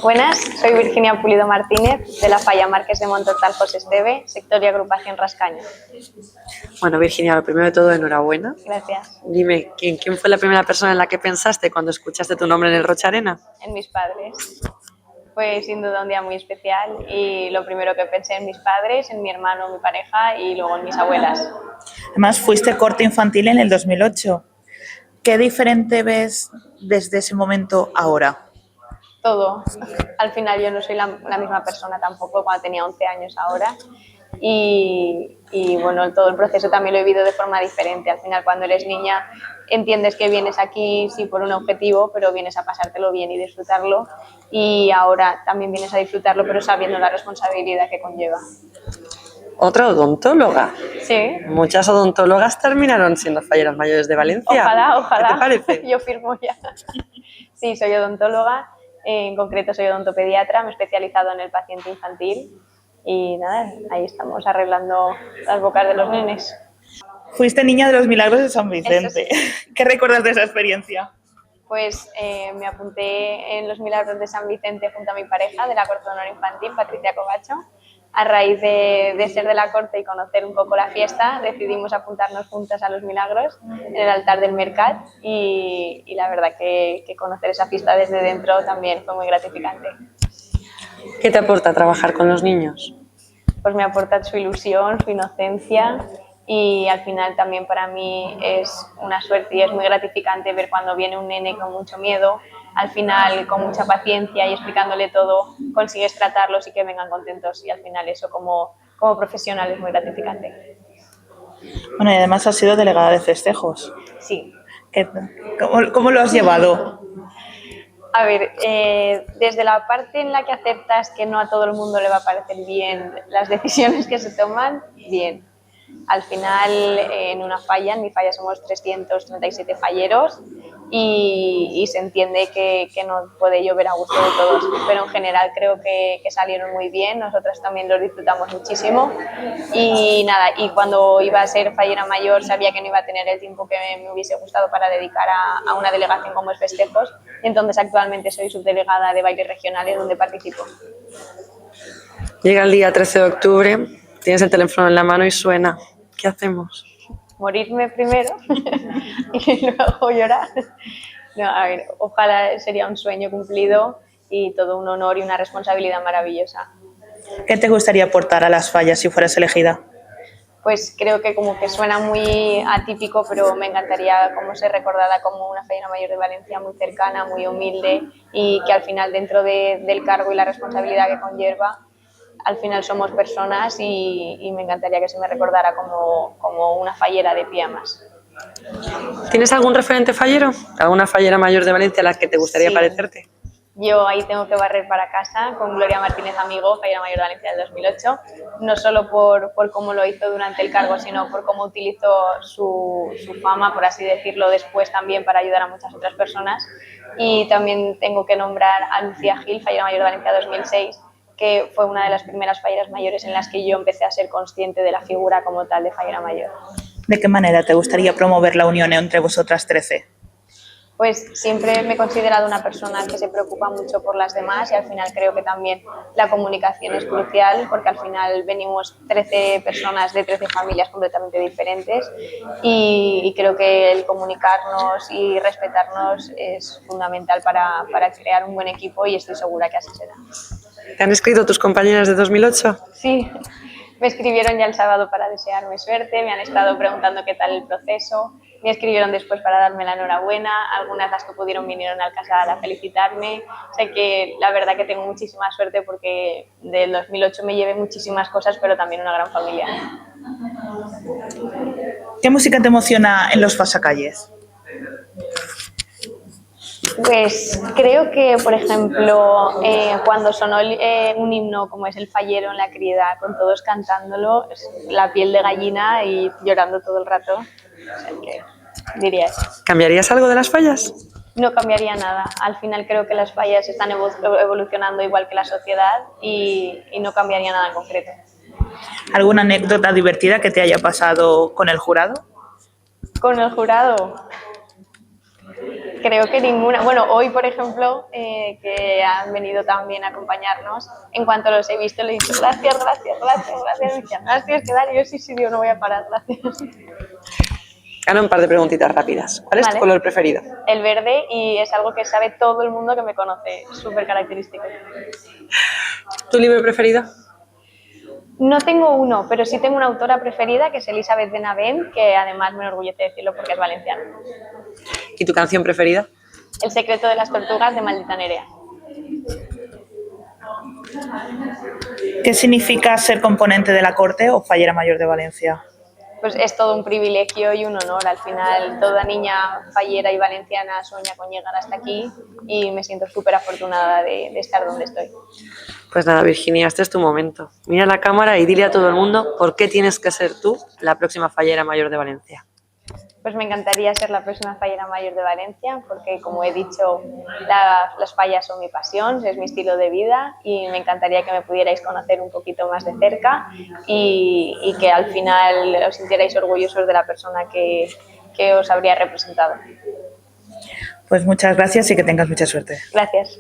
Buenas, soy Virginia Pulido Martínez, de la Falla Marqués de Montortal José Esteve, sector y agrupación Rascaño. Bueno, Virginia, lo primero de todo, enhorabuena. Gracias. Dime, ¿quién fue la primera persona en la que pensaste cuando escuchaste tu nombre en el Rocharena? En mis padres. Fue sin duda un día muy especial y lo primero que pensé en mis padres, en mi hermano, mi pareja y luego en mis abuelas. Además, fuiste corte infantil en el 2008. ¿Qué diferente ves desde ese momento ahora? Todo. Al final yo no soy la misma persona tampoco cuando tenía 11 años ahora y bueno, todo el proceso también lo he vivido de forma diferente. Al final cuando eres niña entiendes que vienes aquí sí por un objetivo, pero vienes a pasártelo bien y disfrutarlo, y ahora también vienes a disfrutarlo pero sabiendo la responsabilidad que conlleva. ¿Otra odontóloga? Sí. Muchas odontólogas terminaron siendo falleras mayores de Valencia. Ojalá. ¿Qué te parece? Yo firmo ya. Sí, soy odontóloga, en concreto soy odontopediatra, me he especializado en el paciente infantil y nada, ahí estamos arreglando las bocas de los nenes. Fuiste niña de los Milagros de San Vicente. Sí. ¿Qué recuerdas de esa experiencia? Pues me apunté en los Milagros de San Vicente junto a mi pareja de la Corte de Honor Infantil, Patricia Covacho. A raíz de ser de la corte y conocer un poco la fiesta, decidimos apuntarnos juntas a los Milagros en el altar del Mercat y la verdad que conocer esa fiesta desde dentro también fue muy gratificante. ¿Qué te aporta trabajar con los niños? Pues me aporta su ilusión, su inocencia y al final también para mí es una suerte y es muy gratificante ver cuando viene un nene con mucho miedo, al final con mucha paciencia y explicándole todo consigues tratarlos y que vengan contentos, y al final eso como profesional es muy gratificante. Bueno, y además has sido delegada de festejos. Sí. ¿Cómo lo has llevado? A ver, desde la parte en la que aceptas que no a todo el mundo le va a parecer bien las decisiones que se toman, bien. Al final, en una falla, en mi falla somos 337 falleros y se entiende que no puede llover a gusto de todos, pero en general creo que salieron muy bien, nosotras también los disfrutamos muchísimo y nada, y cuando iba a ser fallera mayor sabía que no iba a tener el tiempo que me hubiese gustado para dedicar a una delegación como es festejos, y entonces actualmente soy subdelegada de bailes regionales donde participo. Llega el día 13 de octubre, tienes el teléfono en la mano y suena. ¿Qué hacemos? Morirme primero y luego llorar. No, a ver, ojalá sería un sueño cumplido y todo un honor y una responsabilidad maravillosa. ¿Qué te gustaría aportar a las fallas si fueras elegida? Pues creo que como que suena muy atípico, pero me encantaría como ser recordada como una fallera mayor de Valencia muy cercana, muy humilde y que al final dentro del cargo y la responsabilidad que conlleva, al final somos personas y me encantaría que se me recordara como una fallera de pie más. ¿Tienes algún referente fallero? ¿Alguna fallera mayor de Valencia a la que te gustaría Sí. parecerte? Yo ahí tengo que barrer para casa con Gloria Martínez Amigo, fallera mayor de Valencia del 2008, no solo por cómo lo hizo durante el cargo, sino por cómo utilizó su fama, por así decirlo, después también para ayudar a muchas otras personas. Y también tengo que nombrar a Lucía Gil, fallera mayor de Valencia 2006, que fue una de las primeras falleras mayores en las que yo empecé a ser consciente de la figura como tal de fallera mayor. ¿De qué manera te gustaría promover la unión entre vosotras 13? Pues siempre me he considerado una persona que se preocupa mucho por las demás y al final creo que también la comunicación es crucial, porque al final venimos 13 personas de 13 familias completamente diferentes y creo que el comunicarnos y respetarnos es fundamental para crear un buen equipo y estoy segura que así será. ¿Te han escrito tus compañeras de 2008? Sí, me escribieron ya el sábado para desearme suerte, me han estado preguntando qué tal el proceso, me escribieron después para darme la enhorabuena, algunas las que pudieron vinieron al casal a felicitarme. Sé que la verdad que tengo muchísima suerte porque del 2008 me llevé muchísimas cosas, pero también una gran familia. ¿Qué música te emociona en los pasacalles? Pues creo que, por ejemplo, cuando sonó un himno como es el Fallero en la Criada, con todos cantándolo, es la piel de gallina y llorando todo el rato. O sea que diría eso. ¿Cambiarías algo de las fallas? No cambiaría nada. Al final creo que las fallas están evolucionando igual que la sociedad y no cambiaría nada en concreto. ¿Alguna anécdota divertida que te haya pasado con el jurado? Con el jurado. Creo que ninguna. Bueno, hoy, por ejemplo, que han venido también a acompañarnos, en cuanto los he visto, le he dicho gracias, gracias, gracias, gracias. Me decían, no, tienes que dar. Y yo sí, yo no voy a parar, gracias. Ahora un par de preguntitas rápidas. ¿Cuál es tu color preferido? El verde, y es algo que sabe todo el mundo que me conoce, súper característico. ¿Tu libro preferido? No tengo uno, pero sí tengo una autora preferida, que es Elisabeth Benavent, que además me enorgullece decirlo porque es valenciana. ¿Y tu canción preferida? El secreto de las tortugas, de Maldita Nerea. ¿Qué significa ser componente de la Corte o Fallera Mayor de Valencia? Pues es todo un privilegio y un honor. Al final, toda niña fallera y valenciana sueña con llegar hasta aquí y me siento súper afortunada de estar donde estoy. Pues nada, Virginia, este es tu momento. Mira la cámara y dile a todo el mundo por qué tienes que ser tú la próxima Fallera Mayor de Valencia. Pues me encantaría ser la próxima Fallera Mayor de Valencia porque, como he dicho, las fallas son mi pasión, es mi estilo de vida y me encantaría que me pudierais conocer un poquito más de cerca y que al final os sintierais orgullosos de la persona que os habría representado. Pues muchas gracias y que tengas mucha suerte. Gracias.